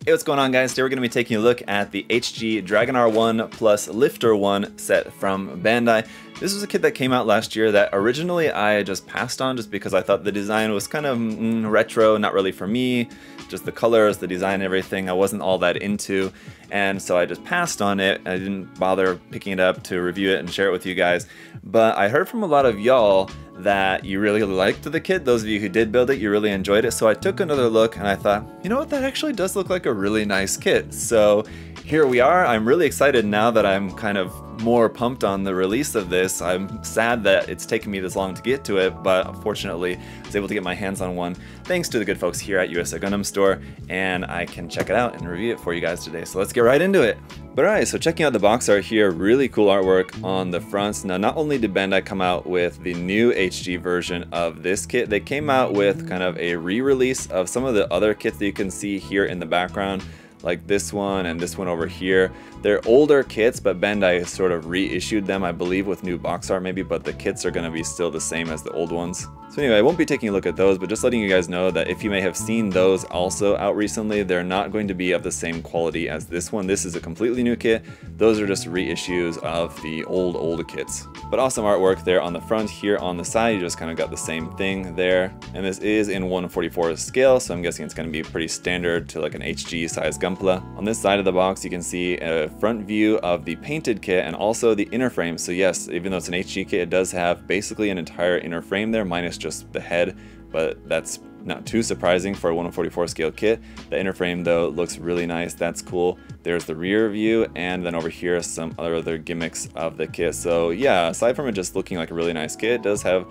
Hey, what's going on, guys? Today we're going to be taking a look at the HG Dragonar-1 plus Lifter-1 set from Bandai. This was a kit that came out last year that originally I just passed on just because I thought the design was kind of retro, not really for me. Just the colors, the design, everything I wasn't all that into, and so I just passed on it. I didn't bother picking it up to review it and share it with you guys. But I heard from a lot of y'all that you really liked the kit. Those of you who did build it, you really enjoyed it. So I took another look and I thought, you know what, that actually does look like a really nice kit. So here we are. I'm really excited now that I'm kind of more pumped on the release of this. I'm sad that it's taken me this long to get to it, but fortunately I was able to get my hands on one thanks to the good folks here at USA Gundam Store, and I can check it out and review it for you guys today. So let's get right into it. But alright, so checking out the box art here, really cool artwork on the fronts. Now, not only did Bandai come out with the new HG version of this kit, they came out with kind of a re-release of some of the other kits that you can see here in the background, like this one and this one over here. They're older kits, but Bandai has sort of reissued them, I believe, with new box art maybe, but the kits are going to be still the same as the old ones. So anyway, I won't be taking a look at those, but just letting you guys know that if you may have seen those also out recently, they're not going to be of the same quality as this one. This is a completely new kit. Those are just reissues of the old kits. But awesome artwork there on the front. Here on the side, you just kind of got the same thing there. And this is in 1/44 scale, so I'm guessing it's going to be pretty standard to like an HG size Gunpla. On this side of the box, you can see a front view of the painted kit and also the inner frame. So yes, even though it's an HG kit, it does have basically an entire inner frame there, minus just the head, but that's not too surprising for a 1/44 scale kit. The inner frame though looks really nice. That's cool. There's the rear view, and then over here some other gimmicks of the kit. So yeah, aside from it just looking like a really nice kit, it does have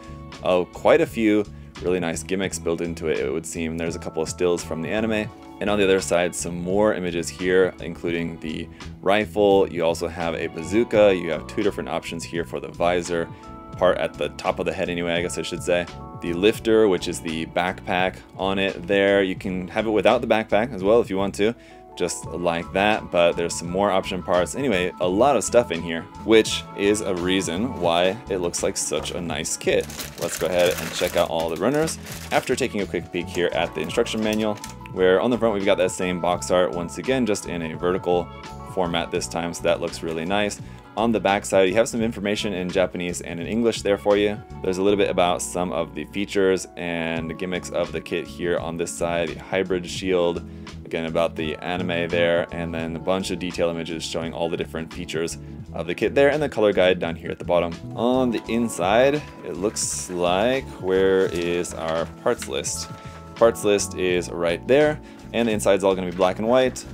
quite a few really nice gimmicks built into it, it would seem. There's a couple of stills from the anime. And on the other side, some more images here, including the rifle. You also have a bazooka. You have two different options here for the visor part at the top of the head anyway, I guess I should say. The lifter, which is the backpack on it there. You can have it without the backpack as well if you want to, just like that, but there's some more option parts. Anyway, a lot of stuff in here, which is a reason why it looks like such a nice kit. Let's go ahead and check out all the runners after taking a quick peek here at the instruction manual, where on the front we've got that same box art once again, just in a vertical format this time, so that looks really nice. On the back side, you have some information in Japanese and in English there for you. There's a little bit about some of the features and gimmicks of the kit here on this side. The hybrid shield, again about the anime there, and then a bunch of detail images showing all the different features of the kit there, and the color guide down here at the bottom. On the inside, it looks like, where is our parts list? Parts list is right there, and the inside is all going to be black and white.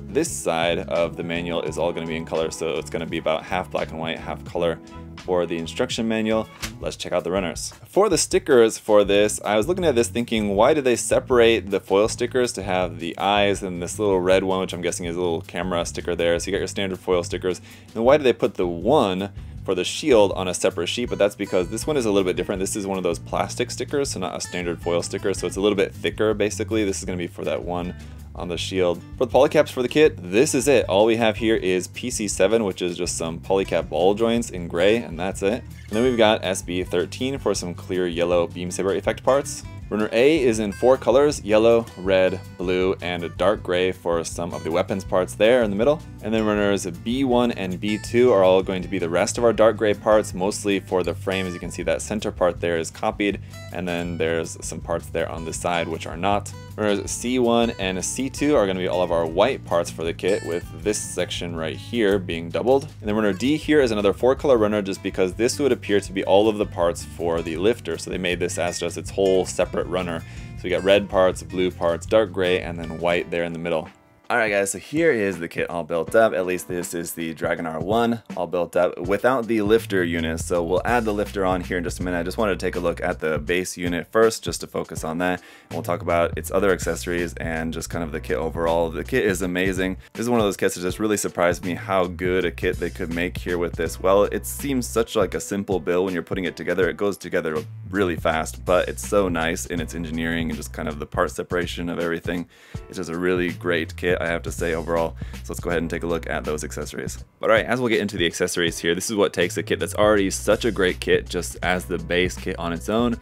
This side of the manual is all going to be in color, so it's going to be about half black and white, half color for the instruction manual. Let's check out the runners. For the stickers for this, I was looking at this thinking, why do they separate the foil stickers to have the eyes and this little red one, which I'm guessing is a little camera sticker there. So you got your standard foil stickers. And why do they put the one for the shield on a separate sheet? But that's because this one is a little bit different. This is one of those plastic stickers, so not a standard foil sticker. So it's a little bit thicker, basically. This is going to be for that one on the shield. For the polycaps for the kit, this is it. All we have here is PC7, which is just some polycap ball joints in gray, and that's it. And then we've got SB13 for some clear yellow beam saber effect parts. Runner A is in 4 colors, yellow, red, blue, and a dark gray for some of the weapons parts there in the middle. And then runners B1 and B2 are all going to be the rest of our dark gray parts, mostly for the frame. As you can see, that center part there is copied, and then there's some parts there on the side which are not. Runners C1 and C2 are going to be all of our white parts for the kit, with this section right here being doubled. And then runner D here is another 4-color runner, just because this would appear to be all of the parts for the lifter. So they made this as just its whole separate runner. So we got red parts, blue parts, dark gray, and then white there in the middle. Alright guys, so here is the kit all built up. At least this is the Dragonar-1 all built up without the lifter unit. So we'll add the lifter on here in just a minute. I just wanted to take a look at the base unit first, just to focus on that. And we'll talk about its other accessories and just kind of the kit overall. The kit is amazing. This is one of those kits that just really surprised me how good a kit they could make here with this. Well, it seems such like a simple build when you're putting it together. It goes together really fast, but it's so nice in its engineering and just kind of the part separation of everything. It's just a really great kit, I have to say, overall. So let's go ahead and take a look at those accessories. All right, as we'll get into the accessories here, this is what takes a kit that's already such a great kit just as the base kit on its own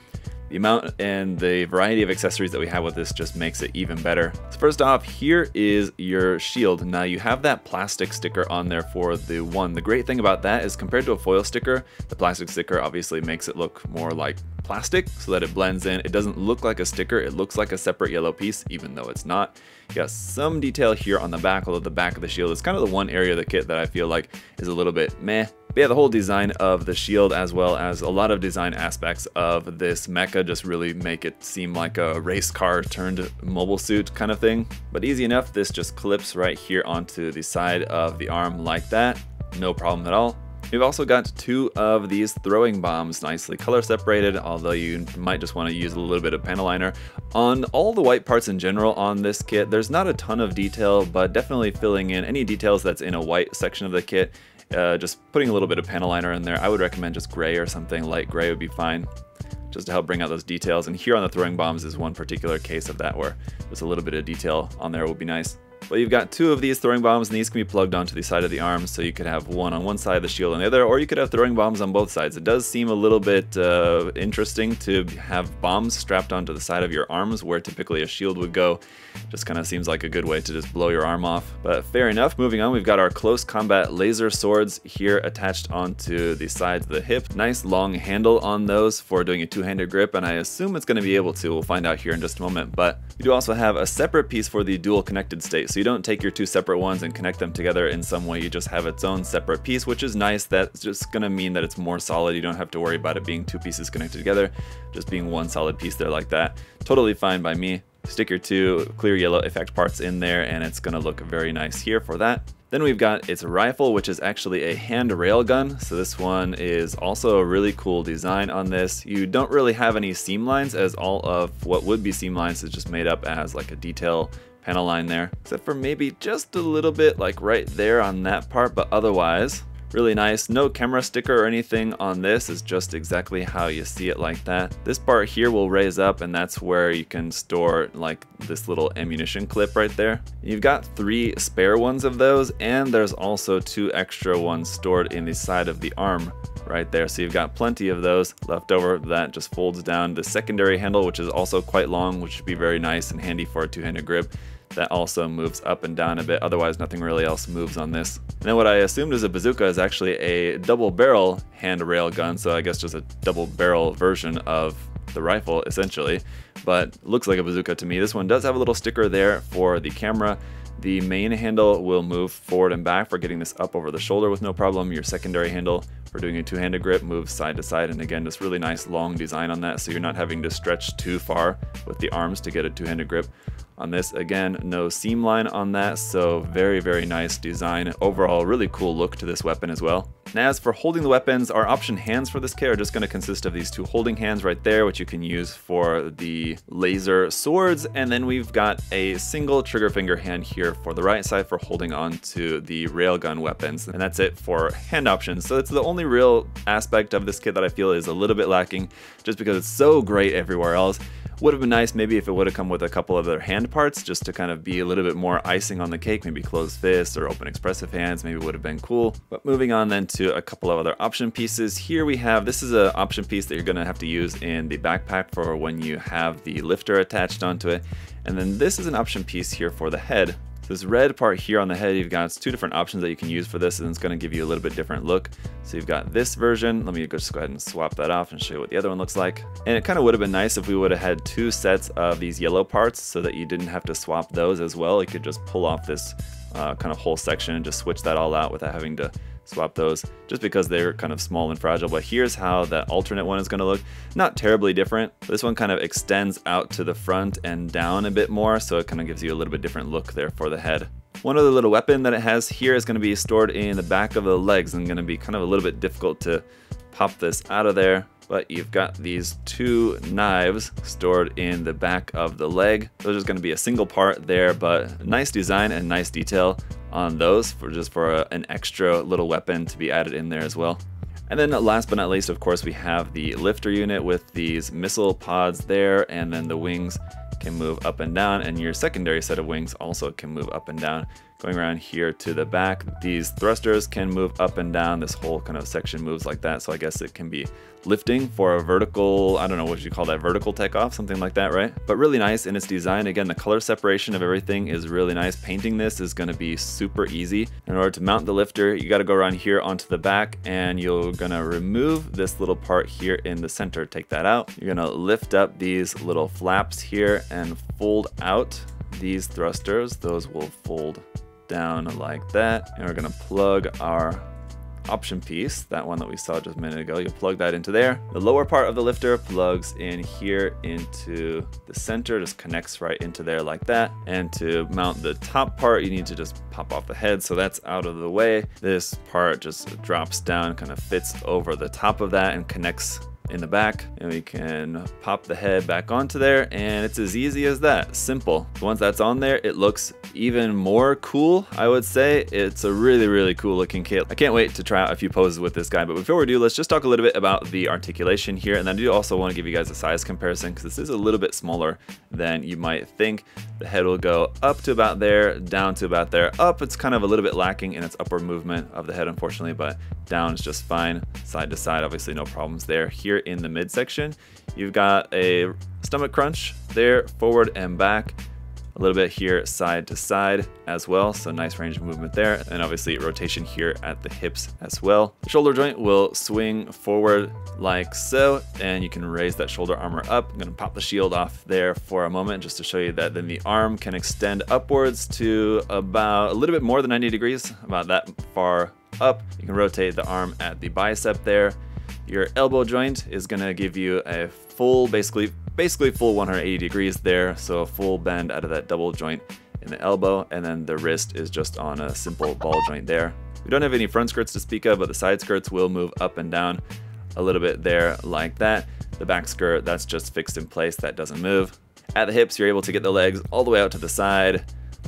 The amount and the variety of accessories that we have with this just makes it even better. So first off, here is your shield. Now you have that plastic sticker on there for the one. The great thing about that is compared to a foil sticker, the plastic sticker obviously makes it look more like plastic so that it blends in. It doesn't look like a sticker, it looks like a separate yellow piece, even though it's not. You got some detail here on the back, although the back of the shield is kind of the one area of the kit that I feel like is a little bit meh. But yeah, the whole design of the shield as well as a lot of design aspects of this mecha just really make it seem like a race car turned mobile suit kind of thing. But easy enough, this just clips right here onto the side of the arm like that. No problem at all. We've also got two of these throwing bombs, nicely color separated, although you might just want to use a little bit of panel liner. On all the white parts in general on this kit, there's not a ton of detail, but definitely filling in any details that's in a white section of the kit, just putting a little bit of panel liner in there. I would recommend just gray or something, light gray would be fine, just to help bring out those details. And here on the throwing bombs is one particular case of that where just a little bit of detail on there would be nice. But you've got two of these throwing bombs, and these can be plugged onto the side of the arm, so you could have one on one side of the shield and the other, or you could have throwing bombs on both sides. It does seem a little bit interesting to have bombs strapped onto the side of your arms, where typically a shield would go. Just kind of seems like a good way to just blow your arm off. But fair enough. Moving on, we've got our close combat laser swords here attached onto the sides of the hip. Nice long handle on those for doing a two-handed grip, and I assume it's going to be able to. We'll find out here in just a moment. But we do also have a separate piece for the dual connected state. So you don't take your two separate ones and connect them together in some way. You just have its own separate piece, which is nice. That's just going to mean that it's more solid. You don't have to worry about it being two pieces connected together, just being one solid piece there like that. Totally fine by me. Stick your two clear yellow effect parts in there, and it's going to look very nice here for that. Then we've got its rifle, which is actually a hand railgun. So this one is also a really cool design on this. You don't really have any seam lines, as all of what would be seam lines is just made up as like a detail panel line there, except for maybe just a little bit like right there on that part, but otherwise really nice. No camera sticker or anything on this, is just exactly how you see it like that. This part here will raise up, and that's where you can store like this little ammunition clip right there. You've got 3 spare ones of those, and there's also 2 extra ones stored in the side of the arm right there. So you've got plenty of those left over. That just folds down. The secondary handle, which is also quite long, which should be very nice and handy for a two-handed grip, that also moves up and down a bit. Otherwise, nothing really else moves on this. And then what I assumed is a bazooka is actually a double barrel hand rail gun. So I guess just a double barrel version of the rifle essentially, but looks like a bazooka to me. This one does have a little sticker there for the camera. The main handle will move forward and back for getting this up over the shoulder with no problem. Your secondary handle for doing a two-handed grip moves side to side, and again, just really nice long design on that, so you're not having to stretch too far with the arms to get a two-handed grip. On this, again, no seam line on that, so very, very nice design. Overall, really cool look to this weapon as well. And as for holding the weapons, our option hands for this kit are just going to consist of these 2 holding hands right there, which you can use for the laser swords, and then we've got a single trigger finger hand here for the right side for holding on to the railgun weapons, and that's it for hand options. So it's the only real aspect of this kit that I feel is a little bit lacking, just because it's so great everywhere else. Would have been nice maybe if it would have come with a couple of other hand parts, just to kind of be a little bit more icing on the cake, maybe closed fists or open expressive hands, maybe would have been cool. But moving on then to a couple of other option pieces. Here we have, this is an option piece that you're going to have to use in the backpack for when you have the lifter attached onto it. And then this is an option piece here for the head. This red part here on the head, you've got 2 different options that you can use for this, and it's going to give you a little bit different look. So you've got this version. Let me just go ahead and swap that off and show you what the other one looks like. And it kind of would have been nice if we would have had 2 sets of these yellow parts so that you didn't have to swap those as well. You could just pull off this kind of whole section and just switch that all out without having to swap those, just because they're kind of small and fragile. But here's how that alternate one is going to look. Not terribly different. This one kind of extends out to the front and down a bit more, so it kind of gives you a little bit different look there for the head. One other little weapon that it has here is going to be stored in the back of the legs, and going to be kind of a little bit difficult to pop this out of there. But you've got these 2 knives stored in the back of the leg. Those are going to be a single part there, but nice design and nice detail on those for an extra little weapon to be added in there as well. And then last but not least, of course, we have the lifter unit with these missile pods there, and then the wings can move up and down, and your secondary set of wings also can move up and down. Going around here to the back, these thrusters can move up and down. This whole kind of section moves like that, so I guess it can be lifting for a vertical, I don't know what you call that, vertical takeoff, something like that, right? But really nice in its design. Again, the color separation of everything is really nice. Painting this is going to be super easy. In order to mount the lifter, you got to go around here onto the back, and you're going to remove this little part here in the center. Take that out. You're going to lift up these little flaps here and fold out these thrusters. Those will fold down like that, and we're going to plug our option piece, that one that we saw just a minute ago. You'll plug that into there. The lower part of the lifter plugs in here into the center, just connects right into there like that. And to mount the top part, you need to just pop off the head, so that's out of the way. This part just drops down, kind of fits over the top of that and connects in the back, and we can pop the head back onto there, and it's as easy as that. Simple. Once that's on there, it looks even more cool, I would say. It's a really cool looking kit. I can't wait to try out a few poses with this guy, but before we do, let's just talk a little bit about the articulation here, and I do also want to give you guys a size comparison, because this is a little bit smaller than you might think. The head will go up to about there, down to about there. Up, it's kind of a little bit lacking in its upward movement of the head, unfortunately, but down is just fine. Side to side, obviously no problems there. Here in the midsection, you've got a stomach crunch there, forward and back. A little bit here side to side as well, so nice range of movement there, and obviously rotation here at the hips as well. The shoulder joint will swing forward like so, and you can raise that shoulder armor up. I'm going to pop the shield off there for a moment just to show you that then the arm can extend upwards to about a little bit more than 90 degrees, about that far up. You can rotate the arm at the bicep there. Your elbow joint is going to give you a full, basically full 180 degrees there, so a full bend out of that double joint in the elbow, and then the wrist is just on a simple ball joint there. We don't have any front skirts to speak of, but the side skirts will move up and down a little bit there like that. The back skirt, that's just fixed in place, that doesn't move. At the hips, you're able to get the legs all the way out to the side,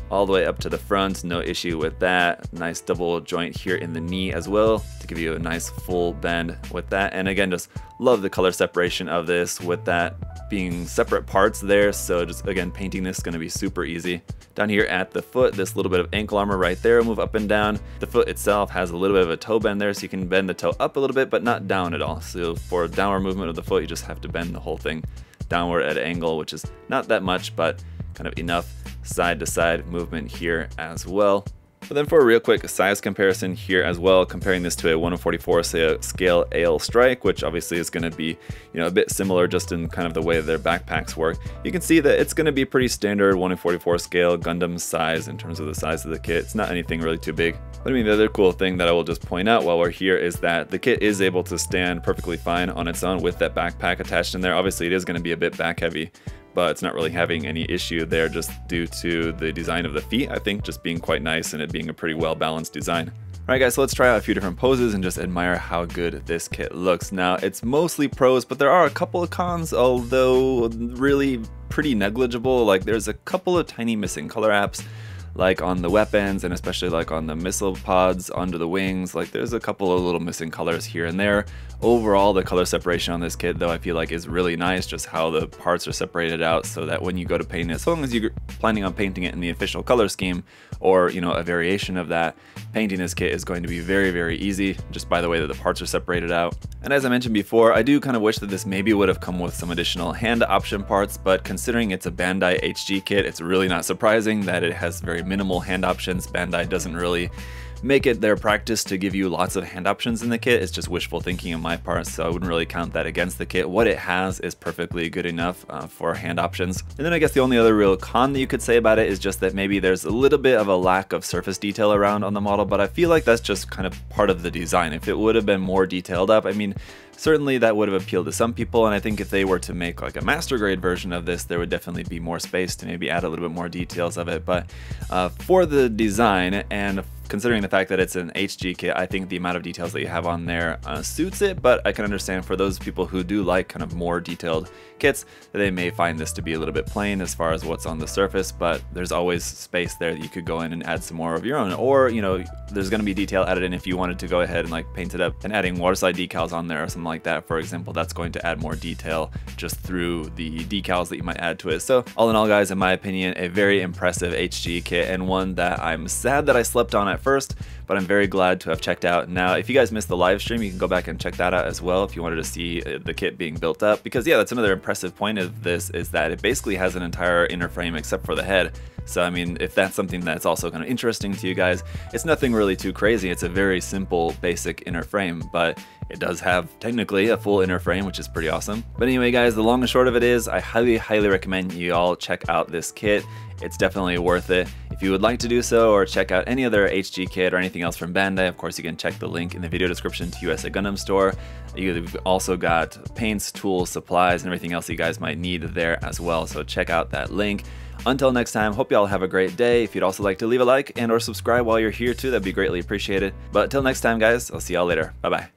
all the way up to the front, no issue with that. Nice double joint here in the knee as well to give you a nice full bend with that. And again, just love the color separation of this with that being separate parts there. So just again, painting this is going to be super easy. Down here at the foot, this little bit of ankle armor right there will move up and down. The foot itself has a little bit of a toe bend there, so you can bend the toe up a little bit, but not down at all. So for downward movement of the foot, you just have to bend the whole thing downward at an angle, which is not that much, but kind of enough. Side to side movement here as well. But then for a real quick size comparison here as well, comparing this to a 1/44 scale AL Strike, which obviously is going to be, a bit similar just in kind of the way their backpacks work. You can see that it's going to be pretty standard 1/44 scale Gundam size in terms of the size of the kit. It's not anything really too big. But I mean, the other cool thing that I will just point out while we're here is that the kit is able to stand perfectly fine on its own with that backpack attached in there. Obviously, it is going to be a bit back heavy, but it's not really having any issue there just due to the design of the feet, I think, just being quite nice and it being a pretty well-balanced design. Alright guys, so let's try out a few different poses and just admire how good this kit looks. Now, it's mostly pros, but there are a couple of cons, although really pretty negligible. Like, there's a couple of tiny missing color apps, like on the weapons and especially like on the missile pods under the wings. Like, there's a couple of little missing colors here and there. Overall, the color separation on this kit, though, I feel like is really nice, just how the parts are separated out so that when you go to paint it, as long as you're planning on painting it in the official color scheme or, a variation of that, painting this kit is going to be very easy just by the way that the parts are separated out. And as I mentioned before, I do kind of wish that this maybe would have come with some additional hand option parts, but considering it's a Bandai HG kit, it's really not surprising that it has very minimal hand options. Bandai doesn't really make it their practice to give you lots of hand options in the kit. It's just wishful thinking on my part, so I wouldn't really count that against the kit. What it has is perfectly good enough for hand options. And then I guess the only other real con that you could say about it is just that maybe there's a little bit of a lack of surface detail around on the model, but I feel like that's just kind of part of the design. If it would have been more detailed up, I mean, certainly that would have appealed to some people, and I think if they were to make like a master grade version of this, there would definitely be more space to maybe add a little bit more details of it. But for the design and considering the fact that it's an HG kit, I think the amount of details that you have on there suits it, but I can understand for those people who do like kind of more detailed kits that they may find this to be a little bit plain as far as what's on the surface, but there's always space there that you could go in and add some more of your own, or you know, there's going to be detail added in if you wanted to go ahead and like paint it up and adding waterslide decals on there or something like that, for example. That's going to add more detail just through the decals that you might add to it. So all in all, guys, in my opinion, a very impressive HG kit, and one that I'm sad that I slept on at first, but I'm very glad to have checked out. Now, if you guys missed the live stream, you can go back and check that out as well if you wanted to see the kit being built up, because yeah, that's another impressive point of this, is that it basically has an entire inner frame except for the head. So I mean, if that's something that's also kind of interesting to you guys, it's nothing really too crazy. It's a very simple, basic inner frame, but it does have technically a full inner frame, which is pretty awesome. But anyway, guys, the long and short of it is, I highly recommend you all check out this kit. It's definitely worth it. If you would like to do so, or check out any other HG kit or anything else from Bandai, of course you can check the link in the video description to USA Gundam Store. You've also got paints, tools, supplies, and everything else you guys might need there as well, so check out that link. Until next time, hope you all have a great day. If you'd also like to leave a like and or subscribe while you're here too, that'd be greatly appreciated. But until next time, guys, I'll see y'all later. Bye bye.